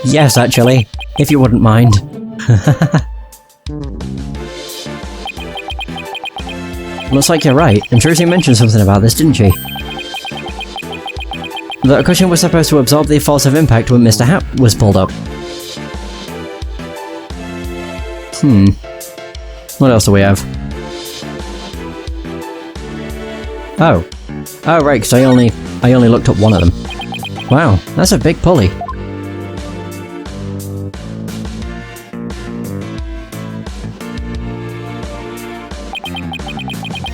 Yes, actually, if you wouldn't mind. Looks like you're right, and Trucy mentioned something about this, didn't she? That a cushion was supposed to absorb the force of impact when Mr. Hat was pulled up. What else do we have? Oh, right, because I only looked up one of them. Wow, that's a big pulley.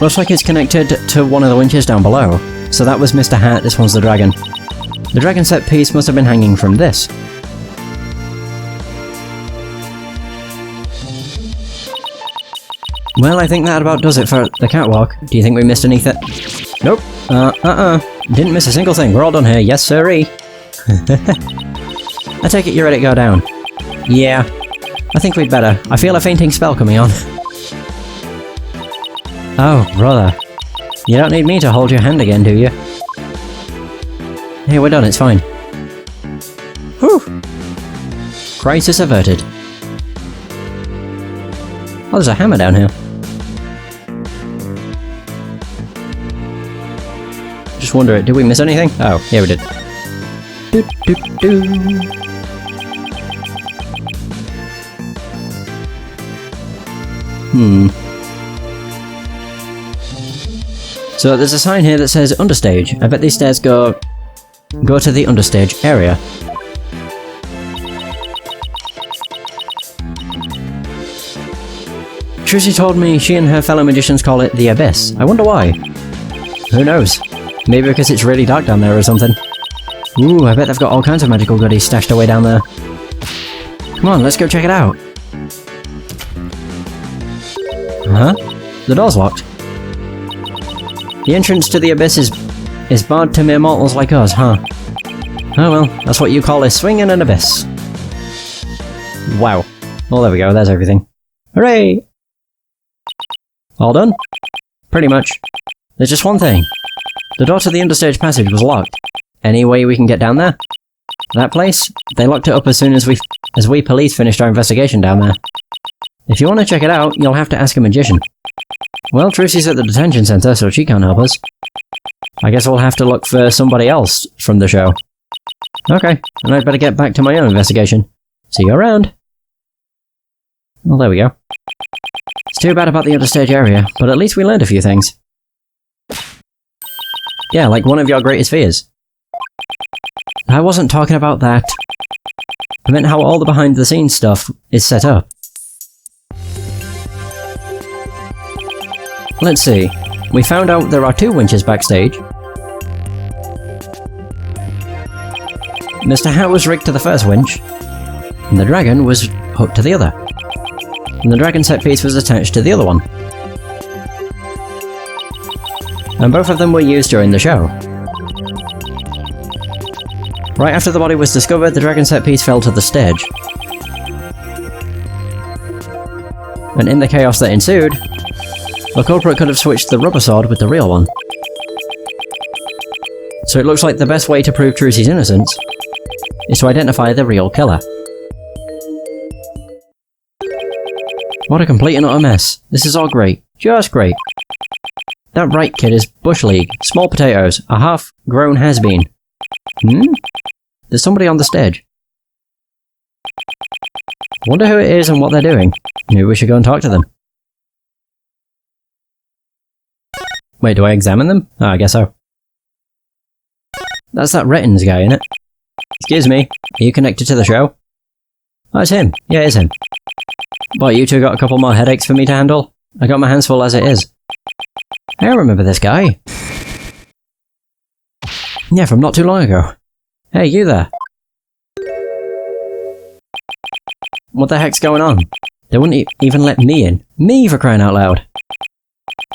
Looks like it's connected to one of the winches down below. So that was Mr. Hat, this one's the dragon. The dragon set piece must have been hanging from this. Well, I think that about does it for the catwalk. Do you think we missed anything? Nope. Didn't miss a single thing. We're all done here. Yes, sirree. I take it you're ready to go down. Yeah. I think we'd better. I feel a fainting spell coming on. Oh, brother. You don't need me to hold your hand again, do you? Hey, we're done. It's fine. Whew. Crisis averted. Oh, there's a hammer down here. Just wonder, did we miss anything? Oh, yeah, we did. So there's a sign here that says understage. I bet these stairs go to the understage area. Trucy told me she and her fellow magicians call it the Abyss. I wonder why. Who knows? Maybe because it's really dark down there or something. Ooh, I bet they've got all kinds of magical goodies stashed away down there. Come on, let's go check it out. Huh? The door's locked. The entrance to the Abyss is barred to mere mortals like us, huh? Oh well, that's what you call a swing in an abyss. Wow. Well, there we go, there's everything. Hooray! All done? Pretty much. There's just one thing. The door to the understage passage was locked. Any way we can get down there? That place? They locked it up as soon as we police finished our investigation down there. If you want to check it out, you'll have to ask a magician. Well, Trucy's at the detention center, so she can't help us. I guess we'll have to look for somebody else from the show. Okay, and I'd better get back to my own investigation. See you around! Well, there we go. It's too bad about the understage area, but at least we learned a few things. Yeah, like one of your greatest fears. I wasn't talking about that. I meant how all the behind-the-scenes stuff is set up. Let's see. We found out there are 2 winches backstage. Mr. Hat was rigged to the first winch, and the dragon was hooked to the other. And the dragon set piece was attached to the other one. And both of them were used during the show. Right after the body was discovered, the dragon set piece fell to the stage. And in the chaos that ensued, the culprit could have switched the rubber sword with the real one. So it looks like the best way to prove Trucy's innocence is to identify the real killer. What a complete and utter mess. This is all great. Just great. That Wright kid is Bush League. Small potatoes. A half-grown has-been. There's somebody on the stage. Wonder who it is and what they're doing. Maybe we should go and talk to them. Wait, do I examine them? Oh, I guess so. That's that Rettins guy, innit? Excuse me, are you connected to the show? Oh, it's him. Yeah, it is him. What, you two got a couple more headaches for me to handle? I got my hands full as it is. I remember this guy. Yeah, from not too long ago. Hey, you there. What the heck's going on? They wouldn't even let me in. Me, for crying out loud.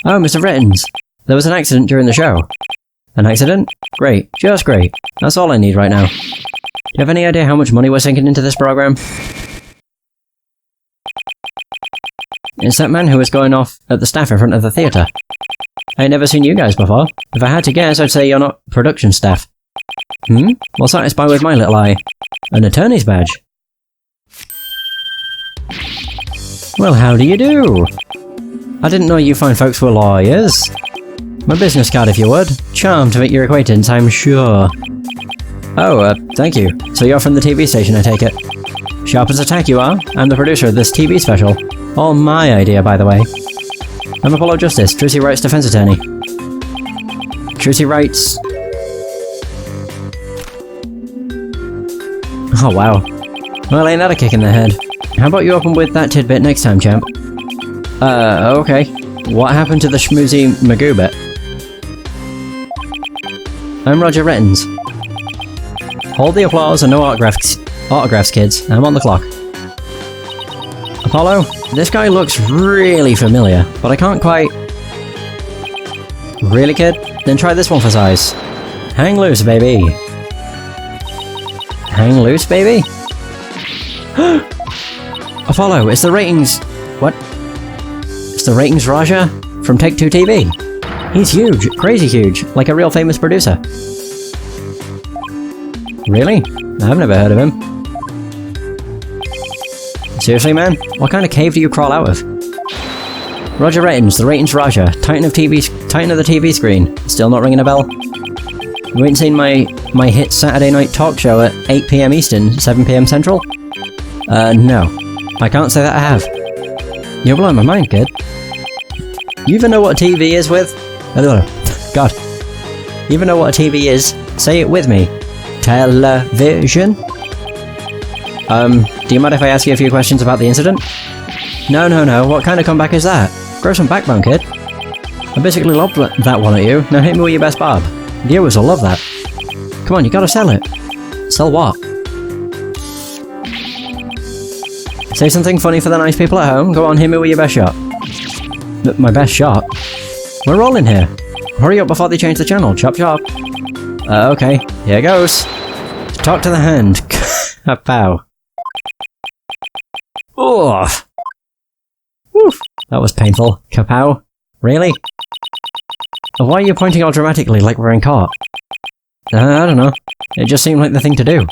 Oh, Mr. Rettins. There was an accident during the show. An accident? Great. Just great. That's all I need right now. Do you have any idea how much money we're sinking into this program? It's that man who was going off at the staff in front of the theatre. I ain't never seen you guys before. If I had to guess, I'd say you're not production staff. Well, satisfied with my little eye. An attorney's badge. Well, how do you do? I didn't know you fine folks were lawyers. My business card, if you would. Charmed to make your acquaintance, I'm sure. Oh, thank you. So you're from the TV station, I take it. Sharp as a tack you are. I'm the producer of this TV special. All my idea, by the way. I'm Apollo Justice, Tracy Wright's defense attorney. Tracy Wright's... Oh, wow. Well, ain't that a kick in the head? How about you open with that tidbit next time, champ? Okay. What happened to the schmoozy Magoo bit? I'm Roger Rettens. Hold the applause and no autographs, kids. I'm on the clock. Apollo, this guy looks really familiar, but I can't quite... Really, kid? Then try this one for size. Hang loose, baby. Hang loose, baby? Apollo, it's the ratings... What? It's the ratings Raja from Take-Two TV. He's huge, crazy huge, like a real famous producer. Really? I've never heard of him. Seriously, man? What kind of cave do you crawl out of? Roger Rettens, the ratings Raja, Titan of the TV screen. Still not ringing a bell? You ain't seen my hit Saturday night talk show at 8 PM Eastern, 7 PM Central? No. I can't say that I have. You're blowing my mind, kid. You even know what a TV is with? God. You even know what a TV is? Say it with me. Television? Do you mind if I ask you a few questions about the incident? No. What kind of comeback is that? Grow some backbone, kid. I basically loved that one at you. Now hit me with your best barb. Viewers will love that. Come on, you gotta sell it. Sell what? Say something funny for the nice people at home. Go on, hit me with your best shot. My best shot? We're rolling here. Hurry up before they change the channel. Chop chop. Okay. Here goes. Talk to the hand. Pow. Oof. Woof. That was painful. Kapow. Really? Why are you pointing all dramatically like we're in court? I don't know. It just seemed like the thing to do.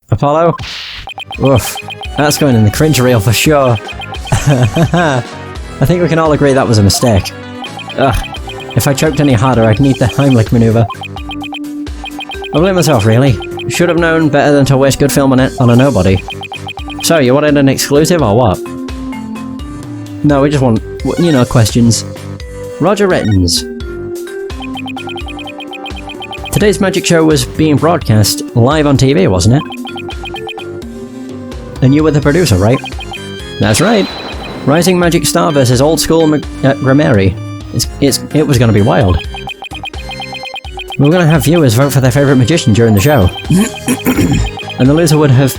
Apollo? Oof. That's going in the cringe reel for sure. I think we can all agree that was a mistake. Ugh. If I choked any harder, I'd need the Heimlich maneuver. I blame myself, really. Should have known better than to waste good film on a nobody. So, you wanted an exclusive or what? No, we just want, you know, questions. Roger Rettens. Today's magic show was being broadcast live on TV, wasn't it? And you were the producer, right? That's right. Rising Magic Star versus Old School Grammary. It was going to be wild. We were going to have viewers vote for their favourite magician during the show. And the loser would have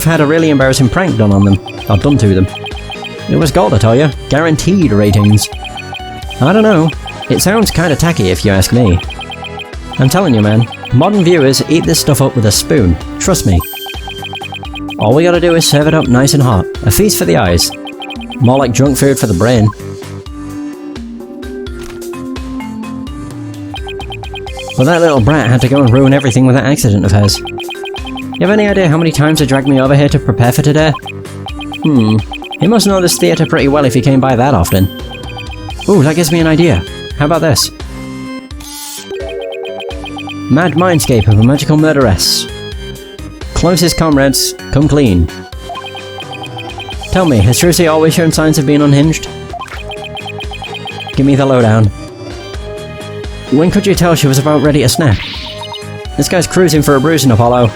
had a really embarrassing prank done on them. Or done to them. It was gold, I tell you. Guaranteed ratings. I don't know. It sounds kinda tacky if you ask me. I'm telling you, man. Modern viewers eat this stuff up with a spoon. Trust me. All we gotta do is serve it up nice and hot. A feast for the eyes. More like junk food for the brain. But that little brat had to go and ruin everything with that accident of hers. You have any idea how many times they dragged me over here to prepare for today? He must know this theatre pretty well if he came by that often. Ooh, that gives me an idea. How about this? Mad mindscape of a magical murderess. Closest comrades, come clean. Tell me, has Trucy always shown signs of being unhinged? Give me the lowdown. When could you tell she was about ready to snap? This guy's cruising for a bruising, Apollo.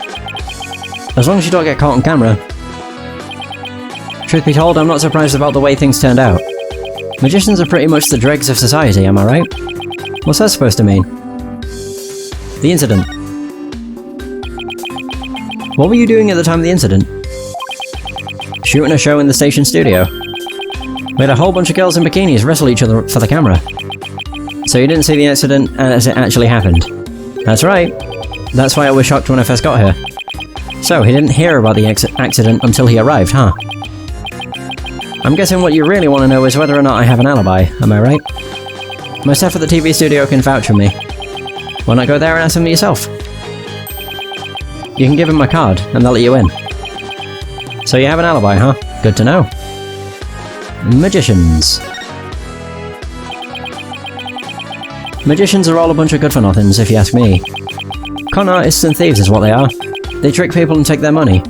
As long as you don't get caught on camera. Truth be told, I'm not surprised about the way things turned out. Magicians are pretty much the dregs of society, am I right? What's that supposed to mean? The incident. What were you doing at the time of the incident? Shooting a show in the station studio. We had a whole bunch of girls in bikinis wrestle each other for the camera. So you didn't see the accident as it actually happened? That's right. That's why I was shocked when I first got here. So, he didn't hear about the accident until he arrived, huh? I'm guessing what you really want to know is whether or not I have an alibi, am I right? My staff at the TV studio can vouch for me. Why not go there and ask them yourself? You can give them my card, and they'll let you in. So you have an alibi, huh? Good to know. Magicians. Magicians are all a bunch of good-for-nothings, if you ask me. Con artists and thieves is what they are. They trick people and take their money.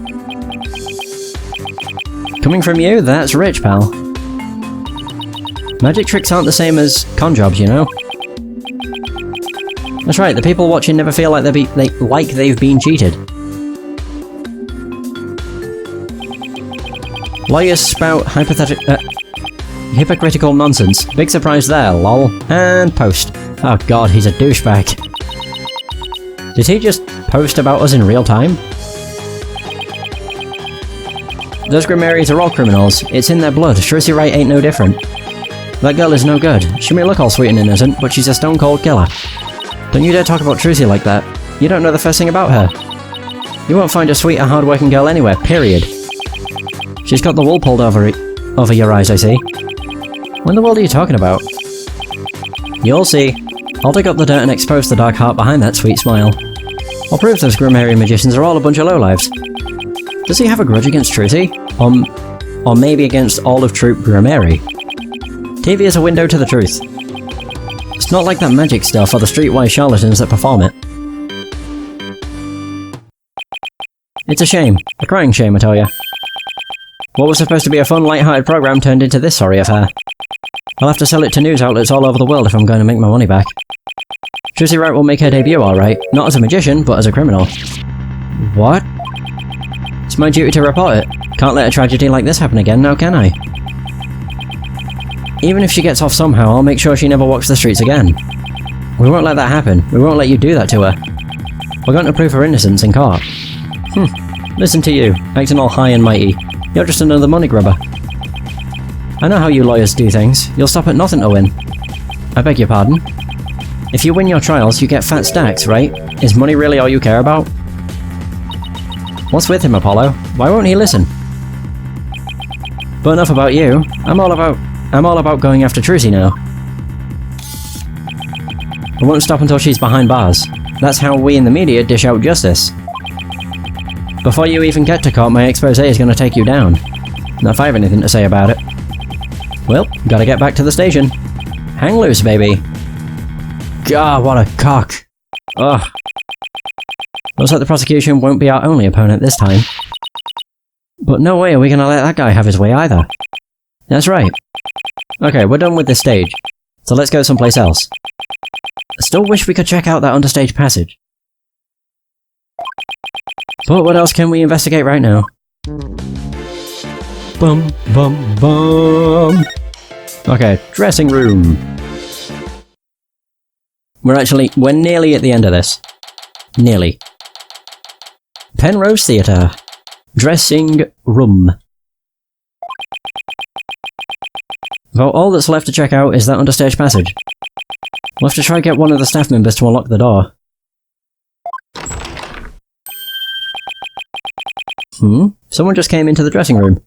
Coming from you, that's rich, pal. Magic tricks aren't the same as con jobs, you know? That's right, the people watching never feel like they've been cheated. Lawyers spout hypocritical nonsense. Big surprise there, lol. And post. Oh god, he's a douchebag. Did he just post about us in real time? Those Grimaries are all criminals. It's in their blood. Phoenix Wright ain't no different. That girl is no good. She may look all sweet and innocent, but she's a stone-cold killer. Don't you dare talk about Trucy like that. You don't know the first thing about her. You won't find a sweet or hard-working girl anywhere, period. She's got the wool pulled over your eyes, I see. What in the world are you talking about? You'll see. I'll dig up the dirt and expose the dark heart behind that sweet smile. I'll prove those Grimarian magicians are all a bunch of lowlives. Does he have a grudge against Trucy? Or maybe against all of Troop Grimary? TV is a window to the truth. It's not like that magic stuff or the streetwise charlatans that perform it. It's a shame. A crying shame, I tell you. What was supposed to be a fun, light-hearted program turned into this sorry affair. I'll have to sell it to news outlets all over the world if I'm going to make my money back. Phoenix Wright will make her debut alright, not as a magician, but as a criminal. What? It's my duty to report it. Can't let a tragedy like this happen again, now can I? Even if she gets off somehow, I'll make sure she never walks the streets again. We won't let that happen. We won't let you do that to her. We're going to prove her innocence in court. Listen to you, acting all high and mighty. You're just another money grubber. I know how you lawyers do things. You'll stop at nothing to win. I beg your pardon? If you win your trials, you get fat stacks, right? Is money really all you care about? What's with him, Apollo? Why won't he listen? But enough about you. I'm all about going after Trucy now. I won't stop until she's behind bars. That's how we in the media dish out justice. Before you even get to court, my expose is going to take you down. Not if I have anything to say about it. Well, gotta get back to the station. Hang loose, baby. God, what a cock. Ugh. Looks like the prosecution won't be our only opponent this time. But no way are we gonna let that guy have his way either. That's right. Okay, we're done with this stage. So let's go someplace else. I still wish we could check out that understage passage. But what else can we investigate right now? Bum, bum, bum. Okay, dressing room. We're nearly at the end of this. Nearly. Penrose Theatre. Dressing room. Well, all that's left to check out is that understage passage. We'll have to try and get one of the staff members to unlock the door. Someone just came into the dressing room.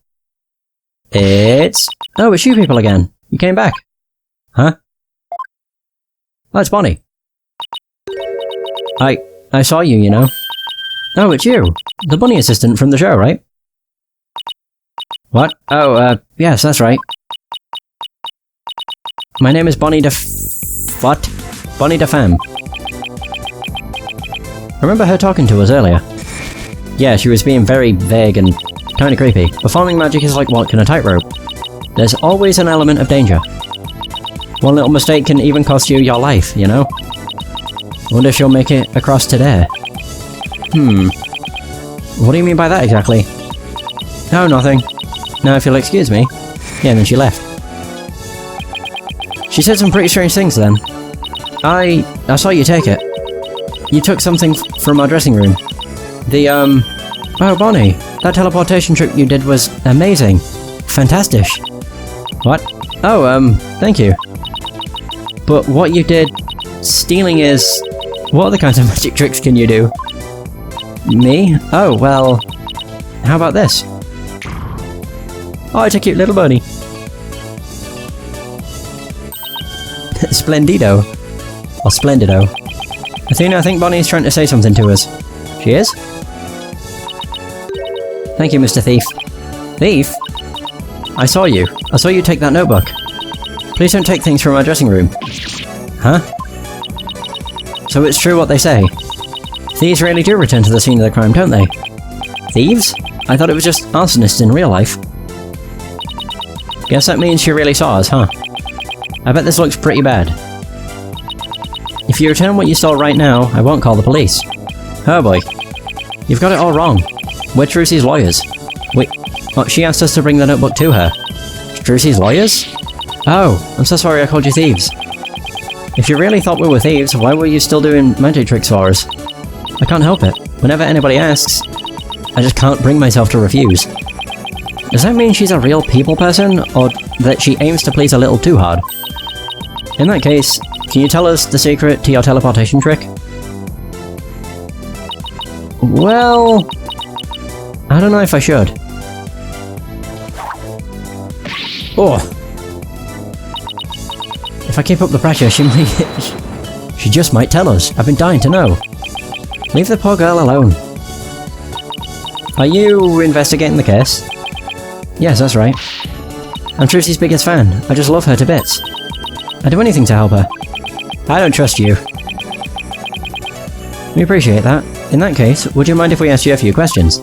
Oh, it's you people again. You came back. Huh? Oh, it's Bonnie. I saw you, you know. Oh, it's you. The bunny assistant from the show, right? What? Oh, yes, that's right. My name is Bonnie What? Bonnie DeFemme. I remember her talking to us earlier. Yeah, she was being very vague and kinda creepy. Performing magic is like walking a tightrope. There's always an element of danger. One little mistake can even cost you your life, you know? Wonder if she'll make it across today. What do you mean by that exactly? Oh, nothing. Now if you'll excuse me. Yeah, and then she left. She said some pretty strange things then. I saw you take it. You took something from our dressing room. Oh, Bonnie, that teleportation trick you did was amazing. Fantastic. What? Oh, thank you. But what you did... stealing is... What other kinds of magic tricks can you do? Me? Oh, well... How about this? Oh, it's a cute little bunny. Splendido. Or Splendido. Athena, I think Bonnie's trying to say something to us. She is? Thank you, Mr. Thief. Thief? I saw you. I saw you take that notebook. Please don't take things from our dressing room. Huh? So it's true what they say. Thieves really do return to the scene of the crime, don't they? Thieves? I thought it was just arsonists in real life. Guess that means she really saw us, huh? I bet this looks pretty bad. If you return what you stole right now, I won't call the police. Oh boy. You've got it all wrong. We're Trucy's lawyers. Wait, she asked us to bring the notebook to her. Trucy's lawyers? Oh, I'm so sorry I called you thieves. If you really thought we were thieves, why were you still doing magic tricks for us? I can't help it. Whenever anybody asks, I just can't bring myself to refuse. Does that mean she's a real people person, or that she aims to please a little too hard? In that case, can you tell us the secret to your teleportation trick? Well... I don't know if I should. Oh! If I keep up the pressure, she just might tell us. I've been dying to know. Leave the poor girl alone. Are you investigating the case? Yes, that's right. I'm Trucy's biggest fan. I just love her to bits. I'd do anything to help her. I don't trust you. We appreciate that. In that case, would you mind if we asked you a few questions?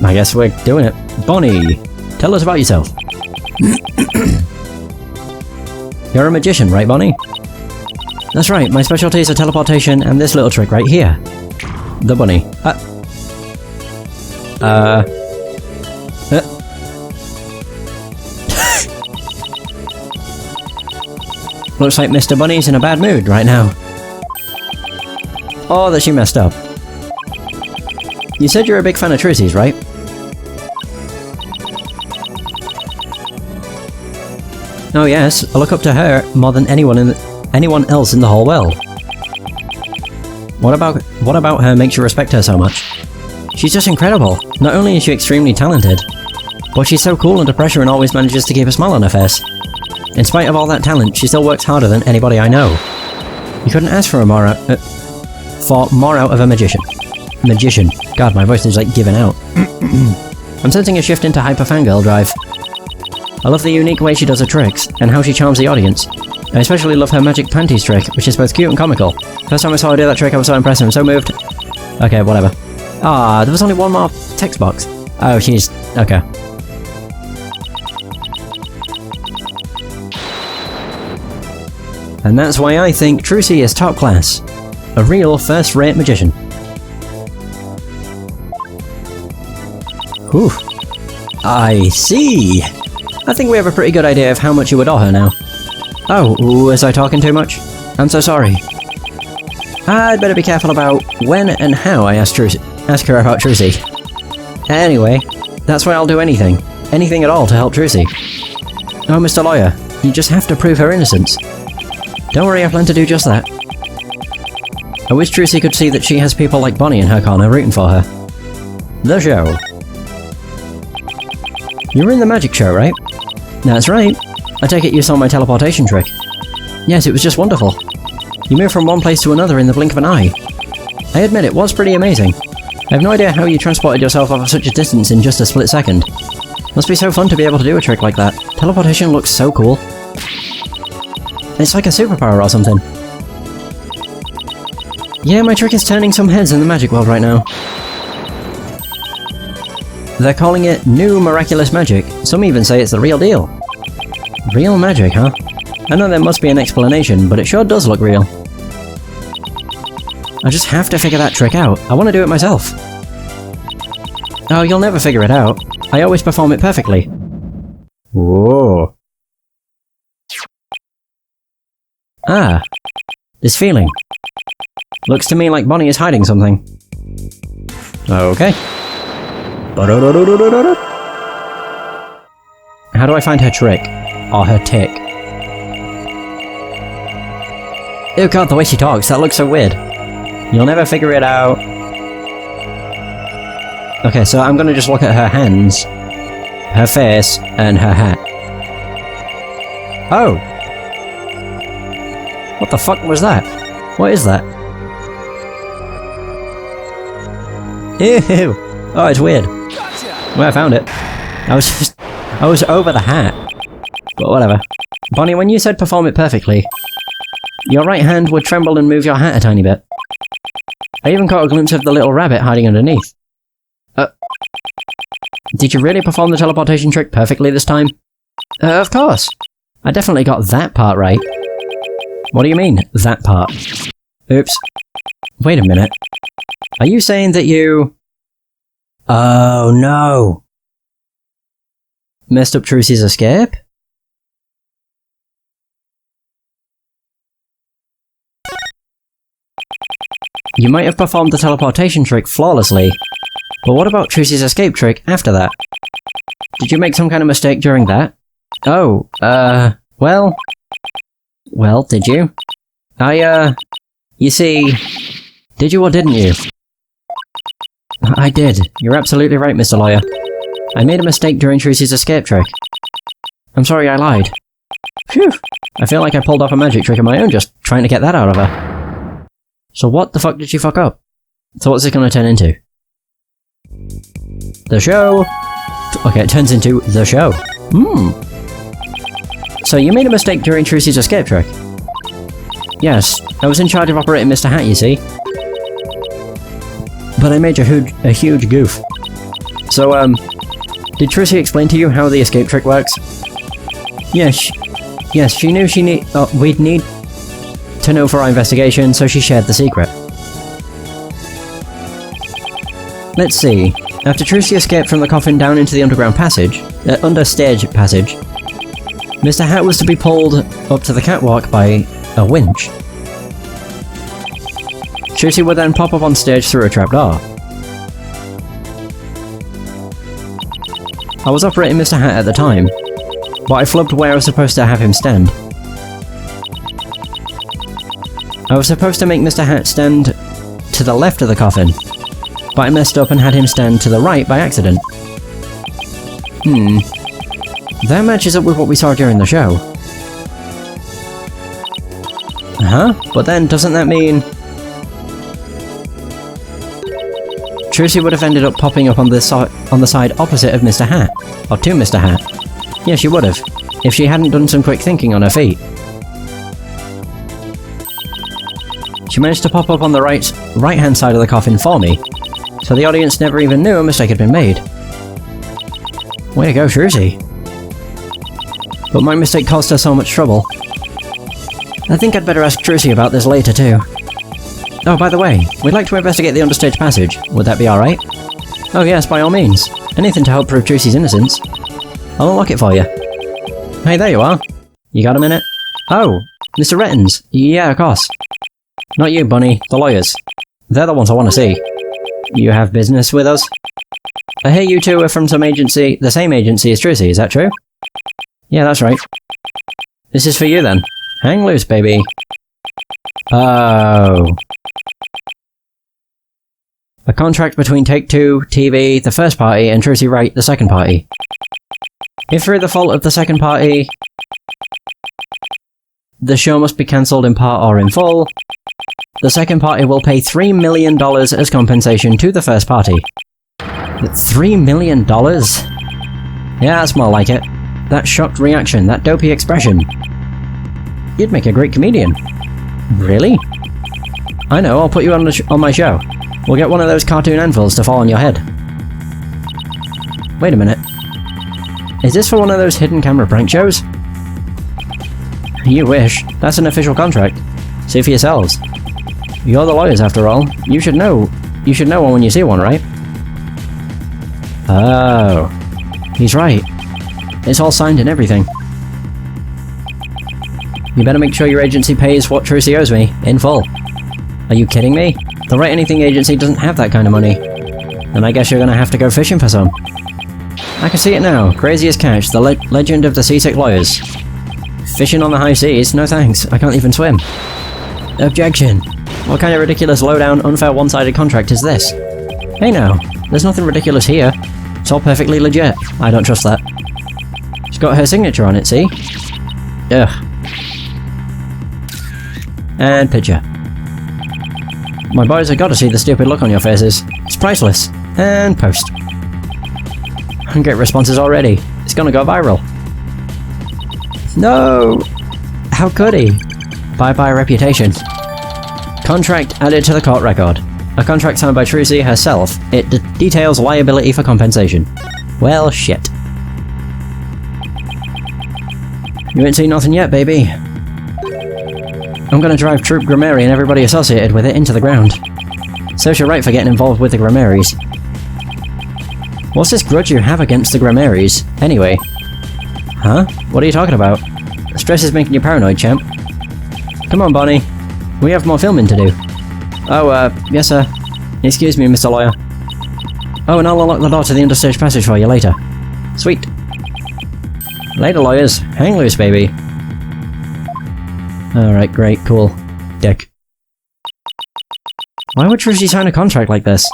I guess we're doing it. Bonnie, tell us about yourself. You're a magician, right, Bonnie? That's right, my specialties are teleportation and this little trick right here. The bunny. Looks like Mr. Bunny's in a bad mood right now. Oh, that she messed up. You said you're a big fan of Trucy's, right? Oh yes, I look up to her more than anyone else in the whole world. What about her makes you respect her so much? She's just incredible. Not only is she extremely talented, but she's so cool under pressure and always manages to keep a smile on her face. In spite of all that talent, she still works harder than anybody I know. You couldn't ask for more out of a magician. Magician. God, my voice is like giving out. I'm sensing a shift into hyper fangirl drive. I love the unique way she does her tricks, and how she charms the audience. I especially love her magic panties trick, which is both cute and comical. First time I saw her do that trick, I was so impressed and so moved. Okay, whatever. Ah, there was only one more text box. Oh, she's... okay. And that's why I think Trucy is top class. A real first-rate magician. Whew. I see. I think we have a pretty good idea of how much you adore her now. Oh, was I talking too much? I'm so sorry. I'd better be careful about when and how I ask her about Trucy. Anyway, that's why I'll do anything. Anything at all to help Trucy. Oh, Mr. Lawyer, you just have to prove her innocence. Don't worry, I plan to do just that. I wish Trucy could see that she has people like Bonnie in her corner rooting for her. The show. You were in the magic show, right? That's right. I take it you saw my teleportation trick. Yes, it was just wonderful. You moved from one place to another in the blink of an eye. I admit it was pretty amazing. I have no idea how you transported yourself over such a distance in just a split second. Must be so fun to be able to do a trick like that. Teleportation looks so cool. It's like a superpower or something. Yeah, my trick is turning some heads in the magic world right now. They're calling it new miraculous magic. Some even say it's the real deal. Real magic, huh? I know there must be an explanation, but it sure does look real. I just have to figure that trick out. I want to do it myself. Oh, you'll never figure it out. I always perform it perfectly. Whoa. Ah. This feeling. Looks to me like Bonnie is hiding something. Okay. How do I find her trick? Or her tick? Oh god, the way she talks, that looks so weird. You'll never figure it out. Okay, so I'm gonna just look at her hands, her face, and her hat. Oh! What the fuck was that? What is that? Ew! Oh, it's weird. Well, I found it. I was over the hat. But whatever. Bonnie, when you said perform it perfectly, your right hand would tremble and move your hat a tiny bit. I even caught a glimpse of the little rabbit hiding underneath. Did you really perform the teleportation trick perfectly this time? Of course. I definitely got that part right. What do you mean, that part? Oops. Wait a minute. Are you saying that you... Oh no! Messed up Trucy's escape? You might have performed the teleportation trick flawlessly, but what about Trucy's escape trick after that? Did you make some kind of mistake during that? Oh, well... Well, did you? You see... Did you or didn't you? I did. You're absolutely right, Mr. Lawyer. I made a mistake during Trucy's escape trick. I'm sorry I lied. Phew! I feel like I pulled off a magic trick of my own just trying to get that out of her. So what the fuck did she fuck up? So what's it gonna turn into? The show! Okay, it turns into the show. So you made a mistake during Trucy's escape trick? Yes, I was in charge of operating Mr. Hat, you see. But I made a huge goof. So, did Trucy explain to you how the escape trick works? Yes, she knew we'd need to know for our investigation, so she shared the secret. Let's see. After Trucy escaped from the coffin down into the underground passage, understage passage, Mr. Hat was to be pulled up to the catwalk by a winch. Trucy would then pop up on stage through a trapdoor. I was operating Mr. Hat at the time, but I flubbed where I was supposed to have him stand. I was supposed to make Mr. Hat stand to the left of the coffin, but I messed up and had him stand to the right by accident. That matches up with what we saw during the show. But then, doesn't that mean... Trucy would have ended up popping up on the side opposite of Mr. Hat, or to Mr. Hat. Yeah, she would have, if she hadn't done some quick thinking on her feet. She managed to pop up on the right-hand side of the coffin for me, so the audience never even knew a mistake had been made. Way to go, Trucy. But my mistake caused her so much trouble. I think I'd better ask Trucy about this later too. Oh, by the way, we'd like to investigate the understage passage. Would that be alright? Oh yes, by all means. Anything to help prove Trucy's innocence. I'll unlock it for you. Hey, there you are. You got a minute? Oh, Mr. Rettens. Yeah, of course. Not you, Bunny. The lawyers. They're the ones I want to see. You have business with us? I hear you two are from some agency, the same agency as Trucy, is that true? Yeah, that's right. This is for you then. Hang loose, baby. Oh. A contract between Take-Two, TV, the first party, and Trucy Wright, the second party. If through the fault of the second party, the show must be cancelled in part or in full, the second party will pay $3 million as compensation to the first party. $3 million? Yeah, that's more like it. That shocked reaction, that dopey expression. You'd make a great comedian. Really? I know, I'll put you on my show. We'll get one of those cartoon anvils to fall on your head. Wait a minute. Is this for one of those hidden camera prank shows? You wish. That's an official contract. See for yourselves. You're the lawyers after all. You should know. You should know one when you see one, right? Oh. He's right. It's all signed and everything. You better make sure your agency pays what Trucy owes me, in full. Are you kidding me? The Write Anything agency doesn't have that kind of money. Then I guess you're gonna have to go fishing for some. I can see it now. Crazy as Catch, the legend of the seasick lawyers. Fishing on the high seas? No thanks. I can't even swim. Objection. What kind of ridiculous, low-down, unfair, one-sided contract is this? Hey now. There's nothing ridiculous here. It's all perfectly legit. I don't trust that. She's got her signature on it, see? Ugh. And picture. My boys have got to see the stupid look on your faces. It's priceless. And post. Great responses already. It's gonna go viral. No! How could he? Bye-bye reputation. Contract added to the court record. A contract signed by Trucy herself. It details liability for compensation. Well, shit. You ain't seen nothing yet, baby. I'm gonna drive Troop Grammary and everybody associated with it into the ground. Serves you right for getting involved with the Grammaries. What's this grudge you have against the Grammaries, anyway? Huh? What are you talking about? Stress is making you paranoid, champ. Come on, Bonnie. We have more filming to do. Oh, yes, sir. Excuse me, Mr. Lawyer. Oh, and I'll unlock the door to the understage passage for you later. Sweet. Later, lawyers. Hang loose, baby. Alright, great, cool. Dick. Why would Trucy sign a contract like this?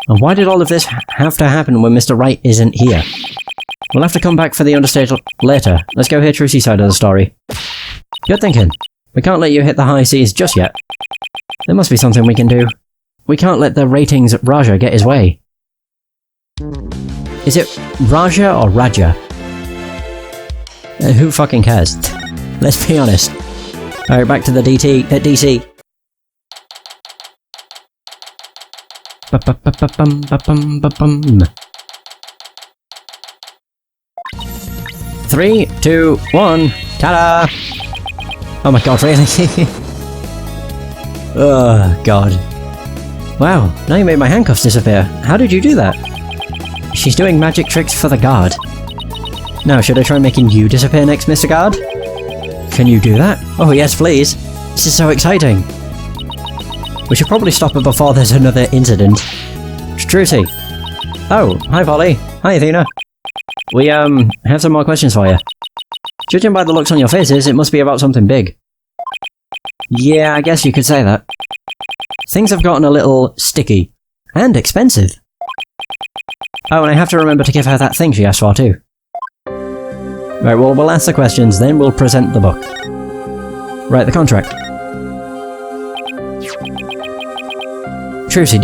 And why did all of this have to happen when Mr. Wright isn't here? We'll have to come back for the understage later. Let's go hear Trucy's side of the story. Good thinking. We can't let you hit the high seas just yet. There must be something we can do. We can't let the ratings Raja get his way. Is it Raja or Raja? Who fucking cares? Let's be honest. Alright, back to the DC. Three, two, one, ta-da! Oh my god, really? Oh god. Wow, now you made my handcuffs disappear. How did you do that? She's doing magic tricks for the guard. Now, should I try making you disappear next, Mr. Guard? Can you do that? Oh yes, please. This is so exciting. We should probably stop her before there's another incident. Trucy. Oh, hi Polly. Hi Athena. We, have some more questions for you. Judging by the looks on your faces, it must be about something big. Yeah, I guess you could say that. Things have gotten a little sticky. And expensive. Oh, and I have to remember to give her that thing she asked for too. Right, well, we'll ask the questions, then we'll present the book. Right, the contract. Trucy,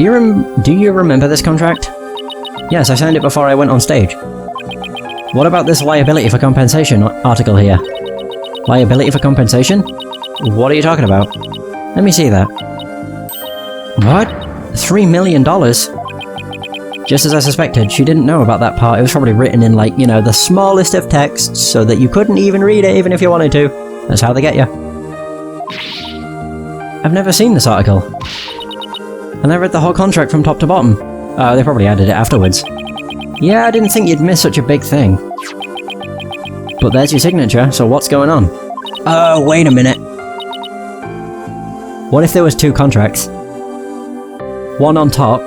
do you remember this contract? Yes, I signed it before I went on stage. What about this liability for compensation article here? Liability for compensation? What are you talking about? Let me see that. What? $3 million? Just as I suspected, she didn't know about that part. It was probably written in, like, you know, the smallest of texts, so that you couldn't even read it even if you wanted to. That's how they get you. I've never seen this article. And I read the whole contract from top to bottom. Oh, they probably added it afterwards. Yeah, I didn't think you'd miss such a big thing. But there's your signature, so what's going on? Oh, wait a minute. What if there was two contracts? One on top,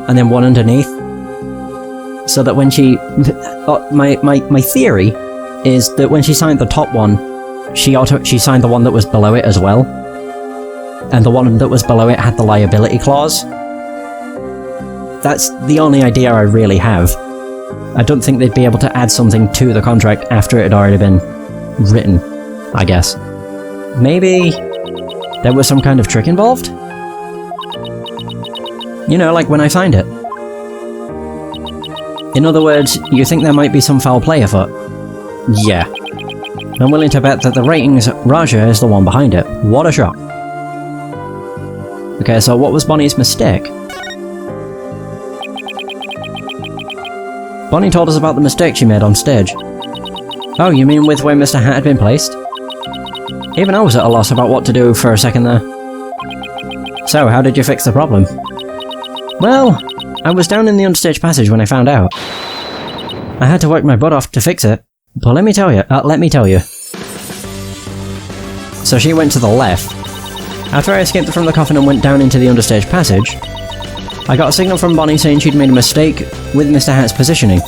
and then one underneath? So that when she... my theory is that when she signed the top one, she signed the one that was below it as well. And the one that was below it had the liability clause. That's the only idea I really have. I don't think they'd be able to add something to the contract after it had already been written, I guess. Maybe there was some kind of trick involved? You know, like when I signed it. In other words, you think there might be some foul play afoot? Yeah. I'm willing to bet that the ratings Raja is the one behind it. What a shock. Okay, so what was Bonnie's mistake? Bonnie told us about the mistake she made on stage. Oh, you mean with where Mr. Hat had been placed? Even I was at a loss about what to do for a second there. So, how did you fix the problem? Well, I was down in the understage passage when I found out. I had to work my butt off to fix it, but let me tell you. So she went to the left. After I escaped from the coffin and went down into the understage passage, I got a signal from Bonnie saying she'd made a mistake with Mr. Hat's positioning.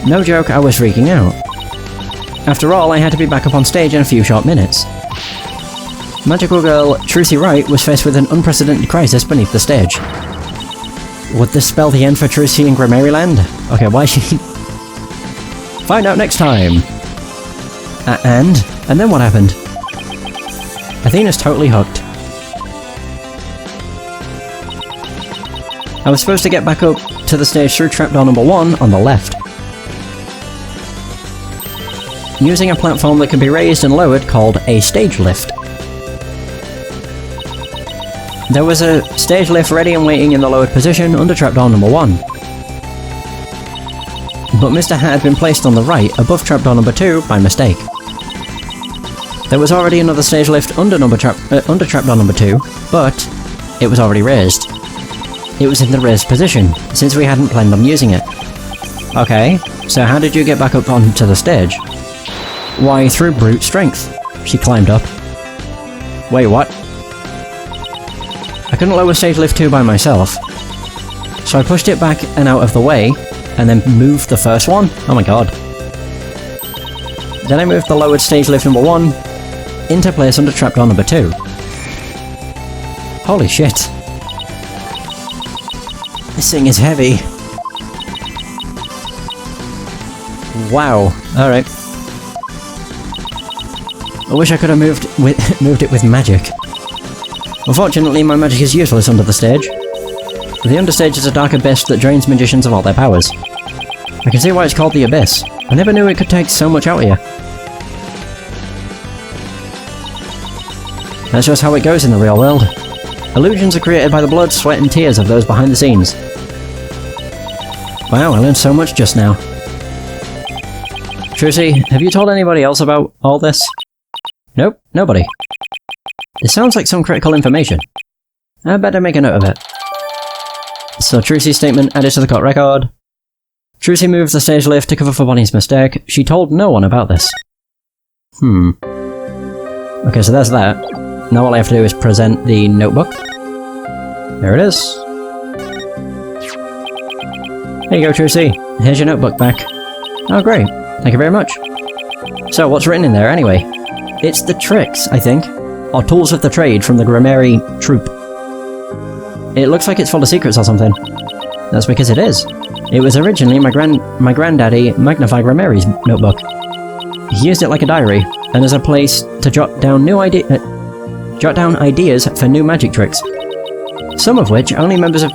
No joke, I was freaking out. After all, I had to be back up on stage in a few short minutes. Magical girl Trucy Wright was faced with an unprecedented crisis beneath the stage. Would this spell the end for Trucy in Grammariland? Okay, why she... Find out next time! And then what happened? Athena's totally hooked. I was supposed to get back up to the stage through trapdoor number 1 on the left. Using a platform that could be raised and lowered called a stage lift. There was a stage lift ready and waiting in the lowered position under trapdoor number 1. But Mr. Hat had been placed on the right, above trapdoor number 2, by mistake. There was already another stage lift under trapdoor number 2, but it was already raised. It was in the raised position, since we hadn't planned on using it. Okay, so how did you get back up onto the stage? Why, through brute strength. She climbed up. Wait, what? I couldn't lower stage lift 2 by myself. So I pushed it back and out of the way, and then moved the first one? Oh my god. Then I moved the lowered stage lift number 1 into place under trapdoor number 2. Holy shit. This thing is heavy. Wow. Alright. I wish I could have moved it with magic. Unfortunately, my magic is useless under the stage. The understage is a dark abyss that drains magicians of all their powers. I can see why it's called the Abyss. I never knew it could take so much out of you. That's just how it goes in the real world. Illusions are created by the blood, sweat and tears of those behind the scenes. Wow, I learned so much just now. Trucy, have you told anybody else about all this? Nope, nobody. It sounds like some critical information. I better make a note of it. So Trucy's statement added to the court record. Trucy moved the stage lift to cover for Bonnie's mistake. She told no one about this. Okay, so there's that. Now all I have to do is present the notebook. There it is. There you go, Trucy. Here's your notebook back. Oh, great. Thank you very much. So, what's written in there, anyway? It's the tricks, I think. Or tools of the trade from the Grammary troupe. It looks like it's full of secrets or something. That's because it is. It was originally my granddaddy Magnify Grammari's notebook. He used it like a diary, and as a place to jot down ideas for new magic tricks. Some of which only members of